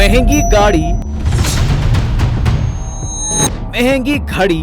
महंगी गाड़ी, महंगी घड़ी,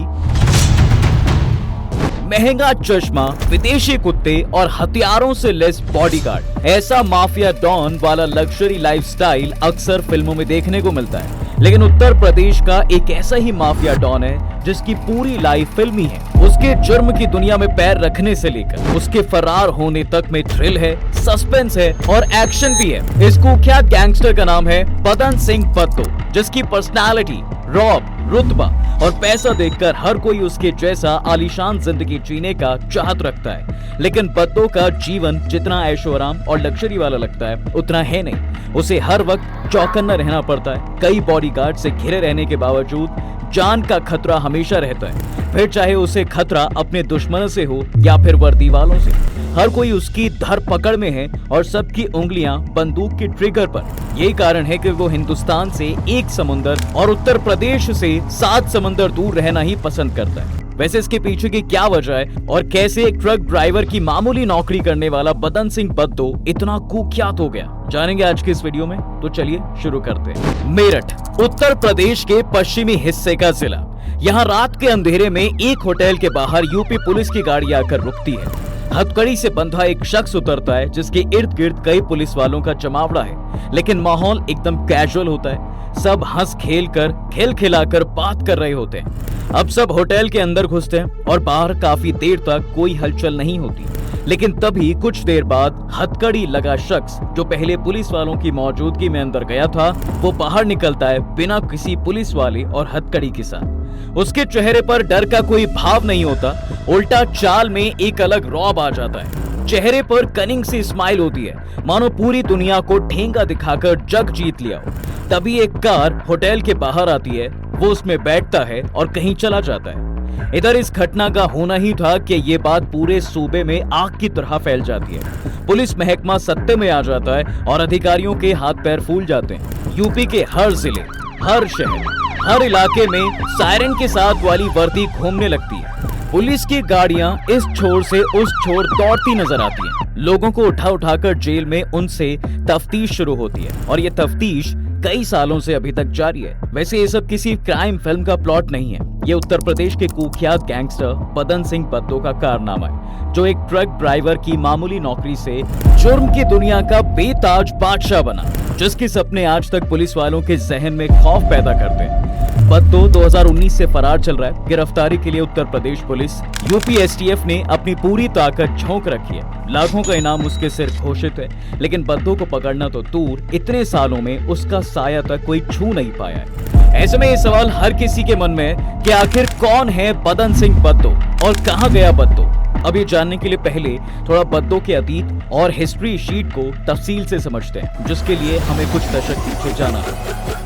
महंगा चश्मा, विदेशी कुत्ते और हथियारों से लैस बॉडीगार्ड, ऐसा माफिया डॉन वाला लग्जरी लाइफस्टाइल अक्सर फिल्मों में देखने को मिलता है। लेकिन उत्तर प्रदेश का एक ऐसा ही माफिया डॉन है जिसकी पूरी लाइफ फिल्मी है। उसके जुर्म की दुनिया में पैर रखने से लेकर उसके फरार होने तक में थ्रिल है, सस्पेंस है और एक्शन भी है। इस कुख्यात गैंगस्टर का नाम है बदन सिंह बद्दो, जिसकी पर्सनालिटी, रौब, रुतबा और पैसा देखकर हर कोई उसके जैसा आलीशान जिंदगी जीने का चाहत रखता है। लेकिन बद्दो का जीवन जितना ऐशो आराम और लग्जरी वाला लगता है उतना है नहीं। उसे हर वक्त चौकन्ना रहना पड़ता है। कई बॉडीगार्ड से घिरे रहने के बावजूद जान का खतरा हमेशा रहता है, फिर चाहे उसे खतरा अपने दुश्मनों से हो या फिर वर्दी वालों से। हर कोई उसकी धर पकड़ में है और सबकी उंगलियां बंदूक के ट्रिगर पर। यही कारण है कि वो हिंदुस्तान से एक समुंदर और उत्तर प्रदेश से 7 समंदर दूर रहना ही पसंद करता है। वैसे इसके पीछे की क्या वजह है और कैसे एक ट्रक ड्राइवर की मामूली नौकरी करने वाला बदन सिंह बद्दो इतना कुख्यात हो गया, जानेंगे आज के इस वीडियो में। तो चलिए शुरू करते हैं। मेरठ, उत्तर प्रदेश के पश्चिमी हिस्से का जिला। यहाँ रात के अंधेरे में एक होटल के बाहर यूपी पुलिस की गाड़ी आकर रुकती है। हथकड़ी से बंधा एक शख्स उतरता है जिसके इर्द गिर्द कई पुलिस वालों का जमावड़ा है, लेकिन माहौल एकदम कैजुअल होता है। सब हंस खेल कर, खेल खिलाकर बात कर रहे होते हैं। अब सब होटल के अंदर घुसते हैं और बाहर काफी देर तक कोई हलचल नहीं होती। लेकिन तभी कुछ देर बाद हथकड़ी लगा शख्स जो पहले पुलिस वालों की मौजूदगी में अंदर गया था, वो बाहर निकलता है बिना किसी पुलिस वाले और हथकड़ी के साथ। उसके चेहरे पर डर का कोई भाव नहीं होता, उल्टा चाल में एक अलग रौब आ जाता है। चेहरे पर कनिंग सी स्माइल होती है, मानो पूरी दुनिया को ठेंगा दिखाकर जग जीत लिया हो। तभी एक कार होटल के बाहर आती है, वो उसमें बैठता है और कहीं चला जाता है। इधर इस घटना का होना ही था कि ये बात पूरे सूबे में आग की तरह फैल जाती है। पुलिस महकमा सत्ते में आ जाता है और अधिकारियों के हाथ पैर फूल जाते हैं। यूपी के हर जिले, हर शहर, हर इलाके में सायरन के साथ वाली वर्दी घूमने लगती है। पुलिस की गाड़ियां इस छोर से उस छोर दौड़ती नजर आती हैं। लोगों को उठा उठाकर जेल में उनसे तफ्तीश शुरू होती है और ये तफ्तीश कई सालों से अभी तक जारी है। वैसे ये सब किसी क्राइम फिल्म का प्लॉट नहीं है, ये उत्तर प्रदेश के कुख्यात गैंगस्टर बदन सिंह बद्दो का कारनामा है, जो एक ट्रक ड्राइवर की मामूली नौकरी से जुर्म की दुनिया का बेताज बादशाह बना, जिसके सपने आज तक पुलिस वालों के जहन में खौफ पैदा करते हैं। बद्दो 2019 से फरार चल रहा है। गिरफ्तारी के लिए Uttar Pradesh police, UP STF ने अपनी पूरी ताकत झोंक रखी है। लाखों का इनाम उसके सिर घोषित है, लेकिन बद्दो को पकड़ना तो दूर, इतने सालों में उसका साया तक कोई छू नहीं पाया है। ऐसे में ये सवाल हर किसी के मन में है कि आखिर कौन है बदन सिंह बद्दो और कहां गया बद्दो। अब ये जानने के लिए पहले थोड़ा बद्दो के अतीत और हिस्ट्री शीट को तफसील से समझते हैं, जिसके लिए हमें कुछ दशक पीछे जाना है।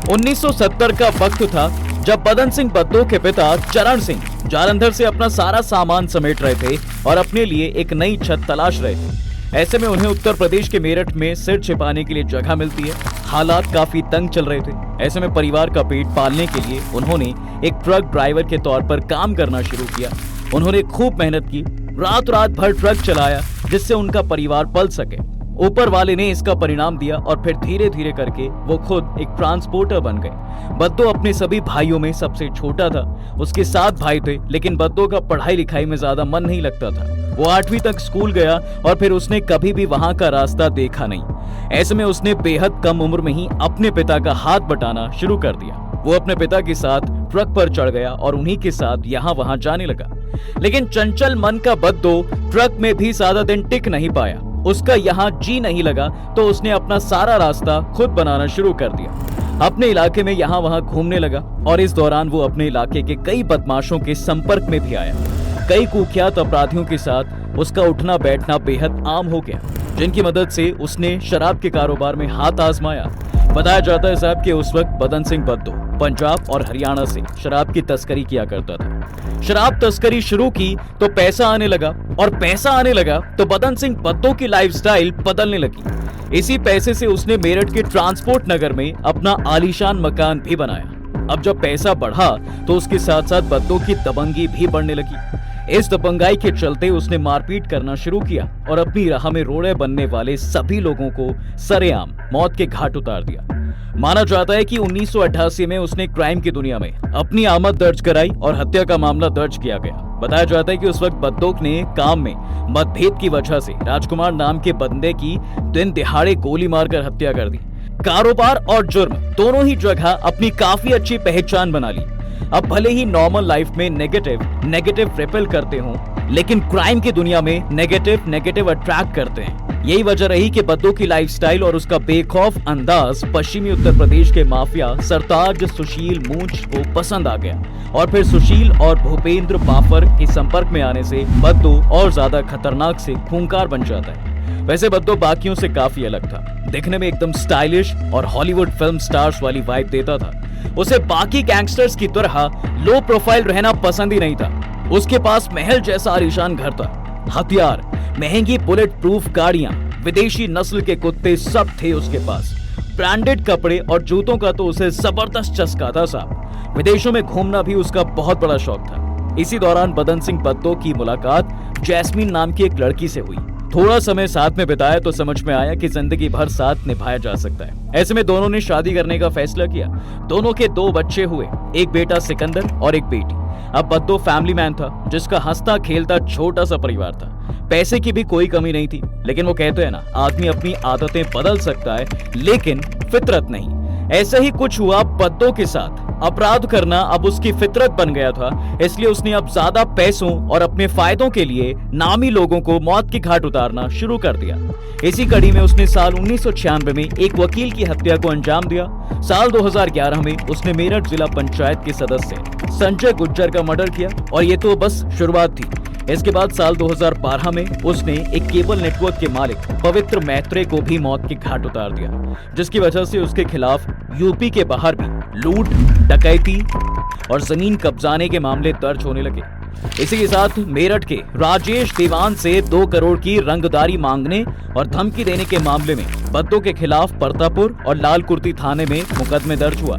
1970 का वक्त था जब बदन सिंह बद्दो के पिता चरण सिंह जालंधर से अपना सारा सामान समेट रहे थे और अपने लिए एक नई छत तलाश रहे थे। ऐसे में उन्हें उत्तर प्रदेश के मेरठ में सिर छिपाने के लिए जगह मिलती है। हालात काफी तंग चल रहे थे। ऐसे में परिवार का पेट पालने के लिए उन्होंने एक ट्रक ड्राइवर के तौर पर काम करना शुरू किया। उन्होंने खूब मेहनत की, रात भर ट्रक चलाया जिससे उनका परिवार पल सके। ऊपर वाले ने इसका परिणाम दिया और फिर धीरे धीरे करके वो खुद एक ट्रांसपोर्टर बन गए। बद्दो अपने सभी भाइयों में सबसे छोटा था। उसके 7 भाई थे, लेकिन बद्दो का पढ़ाई लिखाई में ज्यादा मन नहीं लगता था। वो 8वीं तक स्कूल गया और फिर उसने कभी भी वहां का रास्ता देखा नहीं। ऐसे में उसने बेहद कम उम्र में ही अपने पिता का हाथ बटाना शुरू कर दिया। वो अपने पिता के साथ ट्रक पर चढ़ गया और उन्हीं के साथ यहाँ वहां जाने लगा। लेकिन चंचल मन का बद्दो ट्रक में भी ज्यादा दिन टिक नहीं पाया। उसका यहाँ जी नहीं लगा तो उसने अपना सारा रास्ता खुद बनाना शुरू कर दिया। अपने इलाके में यहाँ वहाँ घूमने लगा और इस दौरान वो अपने इलाके के कई बदमाशों के संपर्क में भी आया। कई कुख्यात अपराधियों के साथ उसका उठना बैठना बेहद आम हो गया, जिनकी मदद से उसने शराब के कारोबार में हाथ आजमाया। बताया जाता है साहब कि उस वक्त बदन सिंह बद्दो पंजाब और हरियाणा से शराब की तस्करी किया करता था। शराब तस्करी शुरू की तो पैसा आने लगा और पैसा आने लगा तो बदन सिंह बद्दो की लाइफस्टाइल बदलने लगी। इसी पैसे से उसने मेरठ के ट्रांसपोर्ट नगर में अपना आलीशान मकान भी बनाया। अब जब पैसा बढ़ा तो उसके साथ साथ बद्दो की दबंगी भी बढ़ने लगी। इस दबंगाई के चलते उसने मारपीट करना शुरू किया और अपनी राह में रोड़े बनने वाले सभी लोगों को सरेआम मौत के घाट उतार दिया। माना जाता है कि 1988 में उसने क्राइम की दुनिया में अपनी आमद दर्ज कराई और हत्या का मामला दर्ज किया गया। बताया जाता है कि उस वक्त बद्दोक ने काम में मतभेद की वजह से राजकुमार नाम के बंदे की दिन दिहाड़े गोली मारकर हत्या कर दी। कारोबार और जुर्म दोनों ही जगह अपनी काफी अच्छी पहचान बना ली। अब भले ही नॉर्मल लाइफ में नेगेटिव रिपेल करते हों, लेकिन क्राइम की दुनिया में नेगेटिव अट्रैक्ट करते हैं। यही वजह रही कि बद्दोक की लाइफस्टाइल और उसका बेखौफ अंदाज पश्चिमी उत्तर प्रदेश के माफिया सरताज सुशील मूंछ को पसंद आ गया और फिर सुशील और भूपेंद्र बाफर के संपर्क में आने से बद्दो और ज्यादा खतरनाक से खूंखार बन जाता है। वैसे बद्दो बाकियों से काफी अलग था। दिखने में एकदम स्टाइलिश और हॉलीवुड फिल्म स्टार्स वाली वाइब देता था। उसे बाकी गैंगस्टर्स की तरह लो प्रोफाइल रहना पसंद ही नहीं था। उसके पास महल जैसा आलीशान घर था, हथियार, महंगी बुलेट प्रूफ गाड़ियां, विदेशी नस्ल के कुत्ते सब थे उसके पास। ब्रांडेड कपड़े और जूतों का तो उसे जबरदस्त चस्का था साहब। विदेशों में घूमना भी उसका बहुत बड़ा शौक था। इसी दौरान बदन सिंह बद्दो की मुलाकात जैस्मीन नाम की एक लड़की से हुई। थोड़ा समय साथ में बिताया तो समझ में आया कि जिंदगी भर साथ निभाया जा सकता है। ऐसे में दोनों ने शादी करने का फैसला किया। दोनों के 2 बच्चे हुए, एक बेटा सिकंदर और एक बेटी। अब बद्दो फैमिली मैन था जिसका हंसता खेलता छोटा सा परिवार था। पैसे की भी कोई कमी नहीं थी, लेकिन वो कहते हैं ना, आदमी अपनी आदतें बदल सकता है लेकिन फितरत नहीं। ऐसा ही कुछ हुआ बद्दो के साथ। अपराध करना अब उसकी फितरत बन गया था, इसलिए उसने अब ज्यादा पैसों और अपने फायदों के लिए नामी लोगों को मौत के घाट उतारना शुरू कर दिया। इसी कड़ी में उसने साल 1996 में एक वकील की हत्या को अंजाम दिया। साल 2011 में उसने मेरठ जिला पंचायत के सदस्य संजय गुज्जर का मर्डर किया और ये तो बस शुरुआत थी। इसके बाद साल 2012 में उसने एक केबल नेटवर्क के मालिक पवित्र मैत्रेय को भी मौत के घाट उतार दिया, जिसकी वजह से उसके खिलाफ यूपी के बाहर भी लूट, डकैती और जमीन कब्जाने के मामले दर्ज होने लगे। इसी के साथ मेरठ के राजेश दीवान से 2 करोड़ की रंगदारी मांगने और धमकी देने के मामले में बद्दो के खिलाफ परतापुर और लालकुर्ती थाने में मुकदमे दर्ज हुआ।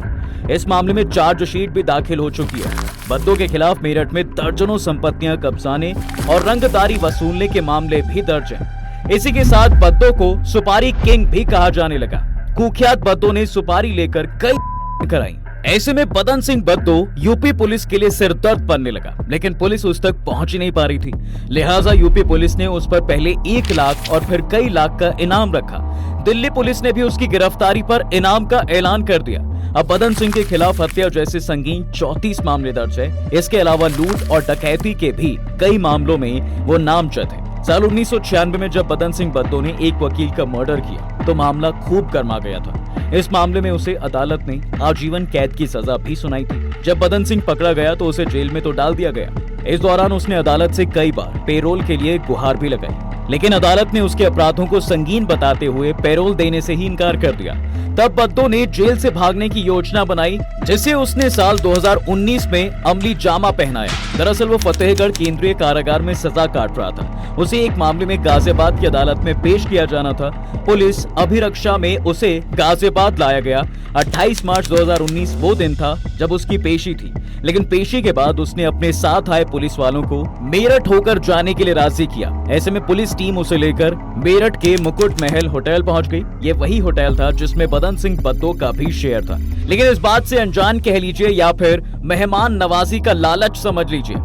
इस मामले में चार्जशीट भी दाखिल हो चुकी है। बद्दो के खिलाफ मेरठ में दर्जनों संपत्तियां कब्जाने और रंगदारी वसूलने के मामले भी दर्ज हैं। इसी के साथ बद्दो को सुपारी किंग भी कहा जाने लगा। कुख्यात बद्दो ने सुपारी लेकर कई कराई। ऐसे में बदन सिंह बद्दो यूपी पुलिस के लिए सिरदर्द बनने लगा, लेकिन पुलिस उस तक पहुंच ही नहीं पा रही थी। लिहाजा यूपी पुलिस ने उस पर पहले 1 लाख और फिर कई लाख का इनाम रखा। दिल्ली पुलिस ने भी उसकी गिरफ्तारी पर इनाम का ऐलान कर दिया। अब बदन सिंह के खिलाफ हत्या जैसे संगीन 34 मामले दर्ज है। इसके अलावा लूट और डकैती के भी कई मामलों में वो नामजद है। साल 1996 में जब बदन सिंह बद्दो ने एक वकील का मर्डर किया तो मामला खूब गर्मा गया था। इस मामले में उसे अदालत ने आजीवन कैद की सजा भी सुनाई थी। जब बदन सिंह पकड़ा गया तो उसे जेल में तो डाल दिया गया। इस दौरान उसने अदालत से कई बार पेरोल के लिए गुहार भी लगाई, लेकिन अदालत ने उसके अपराधों को संगीन बताते हुए पेरोल देने से ही इनकार कर दिया। तब बद्दो ने जेल से भागने की योजना बनाई, जिसे उसने साल 2019 में अमली जामा पहनाया। दरअसल वो फतेहगढ़ केंद्रीय कारागार में सजा काट रहा था। उसे एक मामले में गाजियाबाद की अदालत में पेश किया जाना था। पुलिस अभिरक्षा में उसे गाजियाबाद लाया गया। 28 मार्च 2019 वो दिन था जब उसकी पेशी थी, लेकिन पेशी के बाद उसने अपने साथ आए पुलिस वालों को मेरठ होकर जाने के लिए राजी किया। ऐसे में पुलिस टीम उसे लेकर मेरठ के मुकुट महल होटल पहुंच गई। ये वही होटल था जिसमें बदन सिंह बद्दो का भी शेयर था, लेकिन इस बात से अनजान कह लीजिए या फिर मेहमान नवाजी का लालच समझ लीजिए,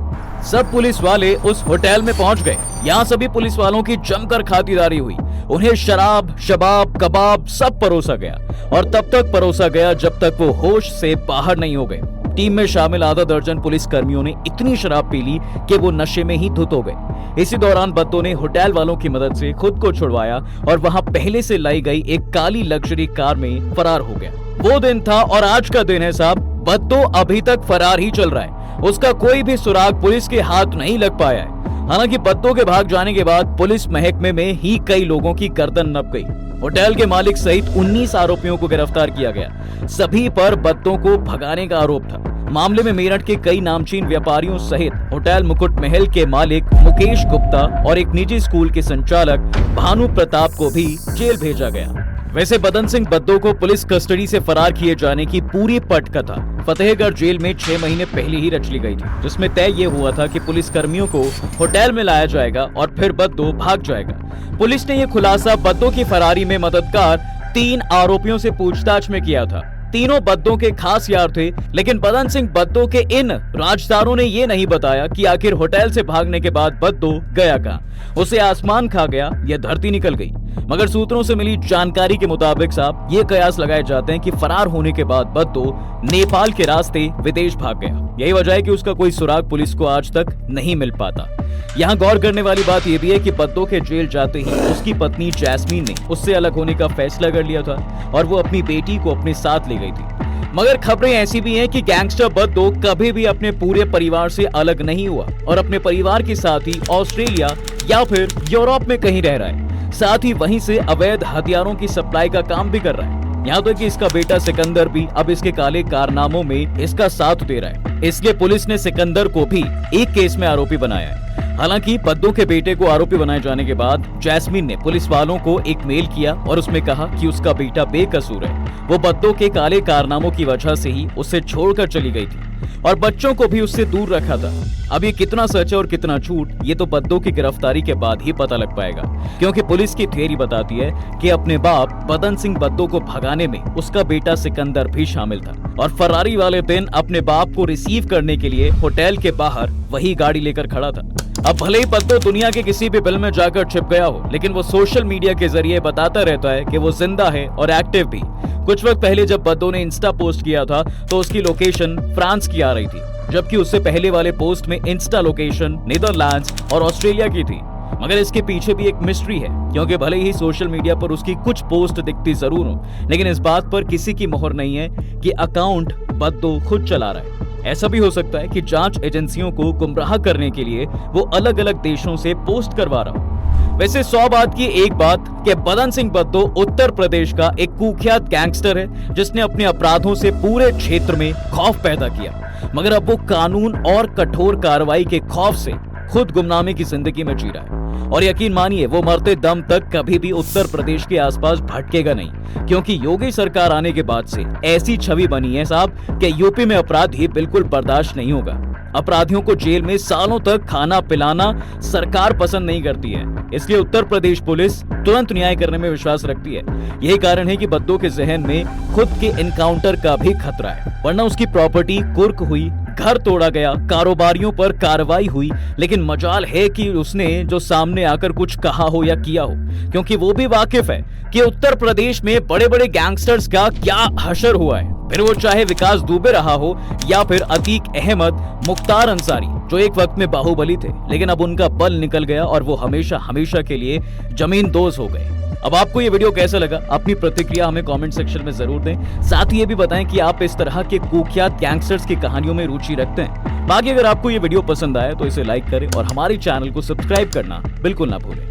सब पुलिस वाले उस होटल में पहुंच गए। यहाँ सभी पुलिस वालों की जमकर खातिरदारी हुई। उन्हें शराब, शबाब, कबाब सब परोसा गया और तब तक परोसा गया जब तक वो होश से बाहर नहीं हो गए। टीम में शामिल आधा दर्जन पुलिस कर्मियों ने इतनी शराब पी ली कि वो नशे में ही धुत हो गए। इसी दौरान बद्दो ने होटल वालों की मदद से खुद को छुड़वाया और वहां पहले से लाई गई एक काली लग्जरी कार में फरार हो गया। वो दिन था और आज का दिन है साहब। बद्दो अभी तक फरार ही चल रहा है। उसका कोई भी सुराग पुलिस के हाथ नहीं लग पाया है। हालांकि बद्दो के भाग जाने के बाद पुलिस महकमे में ही कई लोगों की गर्दन नप गई। होटल के मालिक सहित 19 आरोपियों को गिरफ्तार किया गया। सभी पर बद्दो को भगाने का आरोप था। मामले में मेरठ के कई नामचीन व्यापारियों सहित होटल मुकुट महल के मालिक मुकेश गुप्ता और एक निजी स्कूल के संचालक भानु प्रताप को भी जेल भेजा गया। वैसे बदन सिंह बद्दो को पुलिस कस्टडी से फरार किए जाने की पूरी पटकथा फतेहगढ़ जेल में 6 महीने पहले ही रच ली गई थी, जिसमें तय ये हुआ था कि पुलिस कर्मियों को होटल में लाया जाएगा और फिर बद्दो भाग जाएगा। पुलिस ने यह खुलासा बद्दो की फरारी में मददगार 3 आरोपियों से पूछताछ में किया था। तीनों बद्दो के खास यार थे, लेकिन बदन सिंह बद्दो के इन राजदारों ने ये नहीं बताया कि आखिर होटल से भागने के बाद बद्दो गया कहां। उसे आसमान खा गया या धरती निकल गई। मगर सूत्रों से मिली जानकारी के मुताबिक साहब ये कयास लगाए जाते हैं कि फरार होने के बाद बद्दो नेपाल के रास्ते विदेश भाग गया। यही वजह है कि उसका कोई सुराग पुलिस को आज तक नहीं मिल पाता। यहाँ गौर करने वाली बात यह भी है कि बद्दो के जेल जाते ही उसकी पत्नी जैस्मीन ने उससे अलग होने का फैसला कर लिया था और वो अपनी बेटी को अपने साथ ले गई थी। मगर खबरें ऐसी भी हैं कि गैंगस्टर बद्दो कभी भी अपने पूरे परिवार से अलग नहीं हुआ और अपने परिवार के साथ ही ऑस्ट्रेलिया या फिर यूरोप में कहीं रह रहा है। साथ ही वहीं से अवैध हथियारों की सप्लाई का काम भी कर रहा है। यहाँ तक कि इसका बेटा सिकंदर भी अब इसके काले कारनामों में इसका साथ दे रहा है। इसलिए पुलिस ने सिकंदर को भी एक केस में आरोपी बनाया है। हालांकि बद्दो के बेटे को आरोपी बनाए जाने के बाद जैस्मीन ने पुलिस वालों को एक मेल किया और उसमें कहा कि उसका बेटा बेकसूर है। वो बद्दो के काले कारनामों की वजह से ही उसे छोड़कर चली गई थी और बच्चों को भी उससे दूर रखा था। अब ये कितना सच है और कितना झूठ, ये तो बद्दो की गिरफ्तारी के बाद ही पता लग पाएगा, क्योंकि पुलिस की थ्योरी बताती है कि अपने बाप बदन सिंह बद्दो को भगाने में उसका बेटा सिकंदर भी शामिल था और फरारी वाले दिन अपने बाप को रिसीव करने के लिए होटल के बाहर वही गाड़ी लेकर खड़ा था। अब भले ही बद्दो दुनिया के किसी भी फिल्म में जाकर छिप गया हो, लेकिन वो सोशल मीडिया के जरिए बताता रहता है कि वो जिंदा है और एक्टिव भी। कुछ वक्त पहले जब बद्दो ने इंस्टा पोस्ट किया था तो उसकी लोकेशन फ्रांस की आ रही थी, जबकि उससे पहले वाले पोस्ट में इंस्टा लोकेशन नीदरलैंड्स और ऑस्ट्रेलिया की थी। मगर इसके पीछे भी एक मिस्ट्री है, क्योंकि भले ही सोशल मीडिया पर उसकी कुछ पोस्ट दिखती जरूर हो, लेकिन इस बात पर किसी की मोहर नहीं है कि अकाउंट बद्दो खुद चला रहा है। ऐसा भी हो सकता है कि जांच एजेंसियों को गुमराह करने के लिए वो अलग अलग देशों से पोस्ट करवा रहा हो। वैसे 100 बात की एक बात कि बदन सिंह बद्दो उत्तर प्रदेश का एक कुख्यात गैंगस्टर है, जिसने अपने अपराधों से पूरे क्षेत्र में खौफ पैदा किया। मगर अब वो कानून और कठोर कार्रवाई के खौफ से खुद गुमनामी की जिंदगी में जी रहा है और यकीन मानिए वो मरते दम तक कभी भी उत्तर प्रदेश के आसपास भटकेगा नहीं, क्योंकि योगी सरकार आने के बाद से ऐसी छवि बनी है साहब कि यूपी में अपराधी बिल्कुल बर्दाश्त नहीं होगा। अपराधियों को जेल में सालों तक खाना पिलाना सरकार पसंद नहीं करती है, इसलिए उत्तर प्रदेश पुलिस तुरंत न्याय करने में विश्वास रखती है। यही कारण है कि बद्दो के जहन में खुद के एनकाउंटर का भी खतरा है, वरना उसकी प्रॉपर्टी कुर्क हुई, घर तोड़ा गया, कारोबारियों पर कार्रवाई हुई, लेकिन मजाल है कि उसने जो सामने आकर कुछ कहा हो या किया हो, क्योंकि वो भी वाकिफ है कि उत्तर प्रदेश में बड़े बड़े गैंगस्टर्स का क्या हशर हुआ है। फिर वो चाहे विकास दुबे रहा हो या फिर अतीक अहमद, मुख्तार अंसारी, जो एक वक्त में बाहुबली थे, लेकिन अब उनका बल निकल गया और वो हमेशा हमेशा के लिए जमीन दोज हो गए। अब आपको ये वीडियो कैसा लगा, अपनी प्रतिक्रिया हमें कमेंट सेक्शन में जरूर दें। साथ ही ये भी बताएं कि आप इस तरह के कुख्यात गैंगस्टर्स की कहानियों में रुचि रखते हैं। बाकी अगर आपको ये वीडियो पसंद आया तो इसे लाइक करें और हमारे चैनल को सब्सक्राइब करना बिल्कुल ना भूलें।